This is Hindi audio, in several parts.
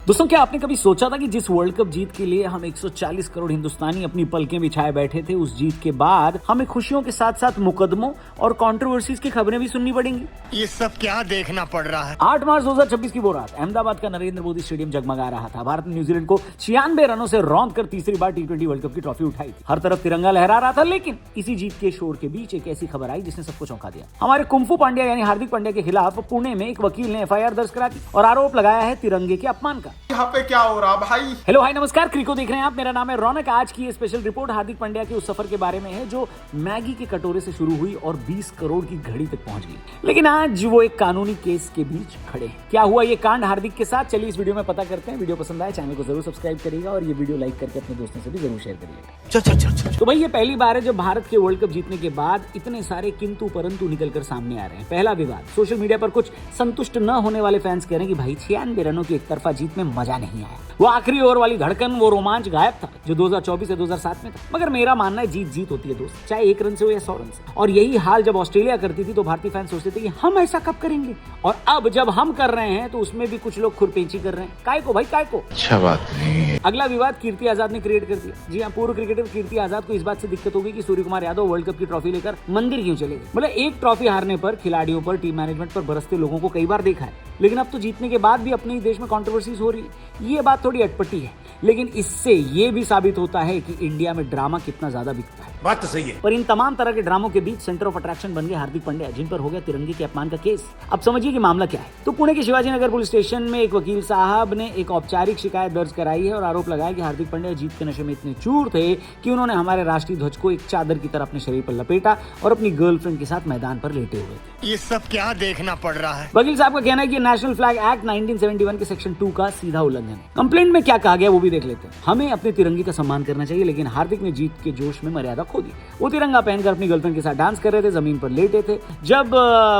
दोस्तों, क्या आपने कभी सोचा था कि जिस वर्ल्ड कप जीत के लिए हम 140 करोड़ हिंदुस्तानी अपनी पलकें बिछाए बैठे थे, उस जीत के बाद हमें खुशियों के साथ साथ मुकदमों और कंट्रोवर्सीज की खबरें भी सुननी पड़ेंगी। ये सब क्या देखना पड़ रहा है। 8 मार्च 2026 की वो रात अहमदाबाद का नरेंद्र मोदी स्टेडियम जगमगा रहा था। भारत ने न्यूजीलैंड को 96 रनों से रौंद कर तीसरी बार T20 वर्ल्ड कप की ट्रॉफी उठाई थी। हर तरफ तिरंगा लहरा रहा था, लेकिन इसी जीत के शोर के बीच एक ऐसी खबर आई जिसने सबको चौंका दिया। हमारे कुंफू पांड्या यानी हार्दिक पांड्या के खिलाफ पुणे में एक वकील ने FIR दर्ज करा दी और आरोप लगाया है तिरंगे के अपमान का। यहाँ पे क्या हो रहा भाई। हेलो हाय नमस्कार, क्रिको देख रहे हैं आप। मेरा नाम है रौनक। आज की ये स्पेशल रिपोर्ट हार्दिक पांड्या के उस सफर के बारे में है जो मैगी के कटोरे से शुरू हुई और 20 करोड़ की घड़ी तक पहुंच गई, लेकिन आज वो एक कानूनी केस के बीच खड़े हैं। क्या हुआ ये कांड हार्दिक के साथ, चलिए इस वीडियो में पता करते हैं। वीडियो पसंद आए चैनल को जरूर सब्सक्राइब करिएगा और ये वीडियो लाइक करके अपने दोस्तों से भी जरूर शेयर करिएगा। तो भाई, ये पहली बार है जब भारत के वर्ल्ड कप जीतने के बाद इतने सारे किंतु परंतु निकलकर सामने आ रहे हैं। पहला विवाद, सोशल मीडिया पर कुछ संतुष्ट न होने वाले फैंस कह रहे हैं कि भाई 96 रनों की एक तरफा जीत में मजा नहीं आया। वो आखिरी ओवर वाली धड़कन, वो रोमांच गायब था जो 2024 या 2007 में था। मगर मेरा मानना है जीत जीत होती है दोस्त, चाहे 1 रन से हो या 100 रन से। और यही हाल जब ऑस्ट्रेलिया करती थी तो भारतीय फैंस सोचते थे कि हम ऐसा कब करेंगे, और अब जब हम कर रहे हैं तो उसमें भी कुछ लोग खुरपेंची कर रहे हैं। काय को भाई, काय को। अच्छा बात नहीं है। अगला विवाद कीर्ति आजाद ने क्रिएट कर दिया। जी हाँ, पूर्व क्रिकेटर कीर्ति आजाद को इस बात से दिक्कत हो गई कि सूर्य कुमार यादव वर्ल्ड कप की ट्रॉफी लेकर मंदिर क्यों चले गए। मतलब एक ट्रॉफी हारने पर खिलाड़ियों पर, टीम मैनेजमेंट पर बरसते लोगों को कई बार देखा है, लेकिन अब तो जीतने के बाद भी अपने ही देश में कंट्रोवर्सीज हो रही है। ये बात थोड़ी अटपटी है, लेकिन इससे ये भी साबित होता है कि इंडिया में ड्रामा कितना ज्यादा बिकता है। बात तो सही है। पर इन तमाम तरह के ड्रामों के बीच सेंटर ऑफ अट्रैक्शन बन गए हार्दिक पांड्या, जिन पर हो गया तिरंगे के अपमान का केस। अब समझिए कि मामला क्या है। तो पुणे के शिवाजी नगर पुलिस स्टेशन में एक वकील साहब ने एक औपचारिक शिकायत दर्ज कराई है और आरोप लगाया कि हार्दिक पांड्या जीत के नशे में इतने चूर थे कि उन्होंने हमारे राष्ट्रीय ध्वज को एक चादर की तरह अपने शरीर पर लपेटा और अपनी गर्लफ्रेंड के साथ मैदान पर लेटे हुए थे। ये सब क्या देखना पड़ रहा है। वकील साहब का कहना है कि नेशनल फ्लैग एक्ट 1971 के सेक्शन 2 का सीधा उल्लंघन है। कंप्लेंट में क्या कहा गया वो भी देख लेते हैं। हमें अपने तिरंगे का सम्मान करना चाहिए, लेकिन हार्दिक ने जीत के जोश में मर्यादा खो दी। वो तिरंगा पहनकर अपनी गर्लफ्रेंड के साथ डांस कर रहे थे, जमीन पर लेटे थे। जब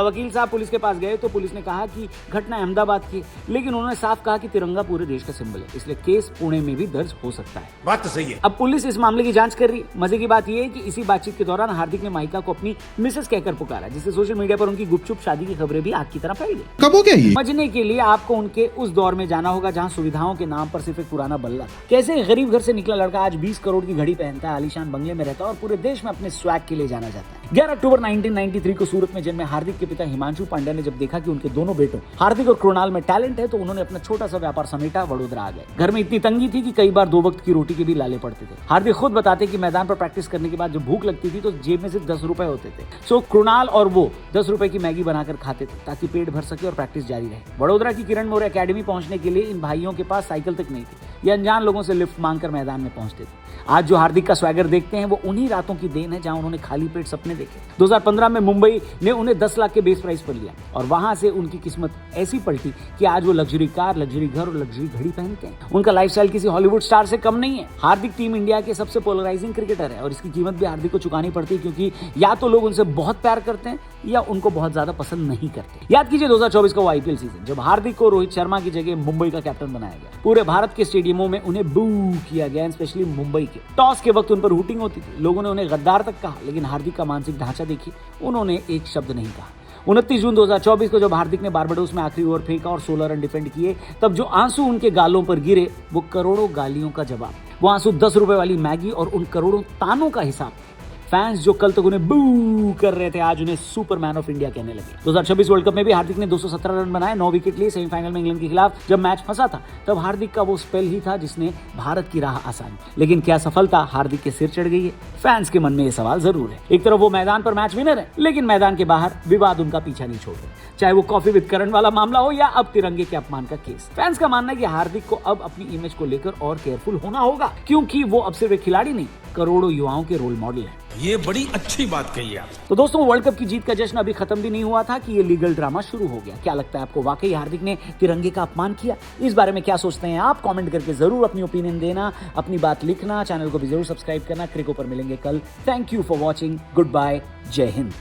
वकील साहब पुलिस के पास गए तो पुलिस ने कहा कि घटना अहमदाबाद की, लेकिन उन्होंने साफ कहा कि तिरंगा पूरे देश का सिंबल है, इसलिए केस पुणे में भी दर्ज हो सकता है। बात तो सही है। अब पुलिस इस मामले की जांच कर रही है। मजे की बात यह है कि इसी बातचीत के दौरान हार्दिक ने माइका को अपनी मिसेस कहकर पुकारा, जिससे सोशल मीडिया पर उनकी गुपचुप शादी की खबरें भी आग की तरह फैल गई। कब हो गया ये? समझने के लिए आपको उनके उस दौर में जाना होगा जहां सुविधाओं के नाम पर सिर्फ एक पुराना बल्ला था। कैसे गरीब घर से निकला लड़का आज 20 करोड़ की घड़ी पहनता है, आलीशान बंगले में रहता है और पूरे देश में अपने स्वैग के लिए जाना जाता है। 11 अक्टूबर 1993 को सूरत में जन्मे हार्दिक के पिता हिमांशु पांड्या ने जब देखा कि उनके दोनों बेटों हार्दिक और कृणाल में टैलेंट है, तो उन्होंने अपना छोटा सा व्यापार समेटा वडोदरा आ गए। घर में इतनी तंगी थी कि कई बार 2 वक्त की रोटी के भी लाले पड़ते थे। हार्दिक खुद बताते कि मैदान पर प्रैक्टिस करने के बाद जब भूख लगती थी तो जेब में सिर्फ 10 रुपए होते थे। सो कृणाल और वो 10 रुपए की मैगी बनाकर खाते थे ताकि पेट भर सके और प्रैक्टिस जारी रहे। वडोदरा की किरण मौर्य एकेडमी पहुंचने के लिए इन भाइयों के पास साइकिल तक नहीं थी। ये अनजान लोगों से लिफ्ट मांगकर मैदान में पहुंचते थे। आज जो हार्दिक का स्वैगर देखते हैं वो उन्हीं रातों की देन है जहां उन्होंने खाली पेट सपने देखे। 2015 में मुंबई ने उन्हें 10 लाख के बेस प्राइस पर लिया और वहां से उनकी किस्मत ऐसी पलटी कि आज वो लग्जरी कार, लग्जरी घर और लग्जरी घड़ी पहनते हैं। उनका लाइफस्टाइल किसी हॉलीवुड स्टार से कम नहीं है। हार्दिक टीम इंडिया के सबसे पोलराइजिंग क्रिकेटर है और इसकी कीमत भी हार्दिक को चुकानी पड़ती है, क्योंकि या तो लोग उनसे बहुत प्यार करते हैं या उनको बहुत ज्यादा पसंद नहीं करते। याद कीजिए 2024 का वो IPL सीजन जब हार्दिक को रोहित शर्मा की जगह मुंबई का कैप्टन बनाया गया। पूरे भारत के स्टेडियमों में उन्हें बू किया गया, स्पेशली मुंबई के। टॉस के वक्त उन पर हुटिंग होती थी, लोगों ने उन्हें गद्दार तक कहा, लेकिन हार्दिक का मानसिक ढांचा देखिए, उन्होंने एक शब्द नहीं कहा। 29 जून 2024 को जब हार्दिक ने बारबाडोस में आखिरी ओवर फेंका और 16 रन डिफेंड किए, तब जो आंसू उनके गालों पर गिरे वो करोड़ों गालियों का जवाब। वो आंसू 10 रुपए वाली मैगी और उन करोड़ों तानों का हिसाब। फैंस जो कल तक उन्हें बू कर रहे थे आज उन्हें सुपरमैन ऑफ इंडिया कहने लगे। 2026 वर्ल्ड कप में भी हार्दिक ने 217 रन बनाए, 9 विकेट लिए। सेमीफाइनल में इंग्लैंड के खिलाफ जब मैच फंसा था तब हार्दिक का वो स्पेल ही था जिसने भारत की राह आसान। लेकिन क्या सफलता हार्दिक के सिर चढ़ गई है? फैंस के मन में ये सवाल जरूर है। एक तरफ वो मैदान पर मैच विनर है, लेकिन मैदान के बाहर विवाद उनका पीछा नहीं छोड़ रहे, चाहे वो कॉफी विद करण वाला मामला हो या अब तिरंगे के अपमान का केस। फैंस का मानना है कि हार्दिक को अब अपनी इमेज को लेकर और केयरफुल होना होगा, क्योंकि वो अब सिर्फ एक खिलाड़ी नहीं, करोड़ों युवाओं के रोल मॉडल है। ये बड़ी अच्छी बात कही आप। तो दोस्तों, वर्ल्ड कप की जीत का जश्न अभी खत्म भी नहीं हुआ था कि ये लीगल ड्रामा शुरू हो गया। क्या लगता है आपको, वाकई हार्दिक ने तिरंगे का अपमान किया? इस बारे में क्या सोचते हैं आप? कमेंट करके जरूर अपनी ओपिनियन देना, अपनी बात लिखना। चैनल को भी जरूर सब्सक्राइब करना। क्रिको पर मिलेंगे कल। Thank you for watching. Good bye. जय हिंद।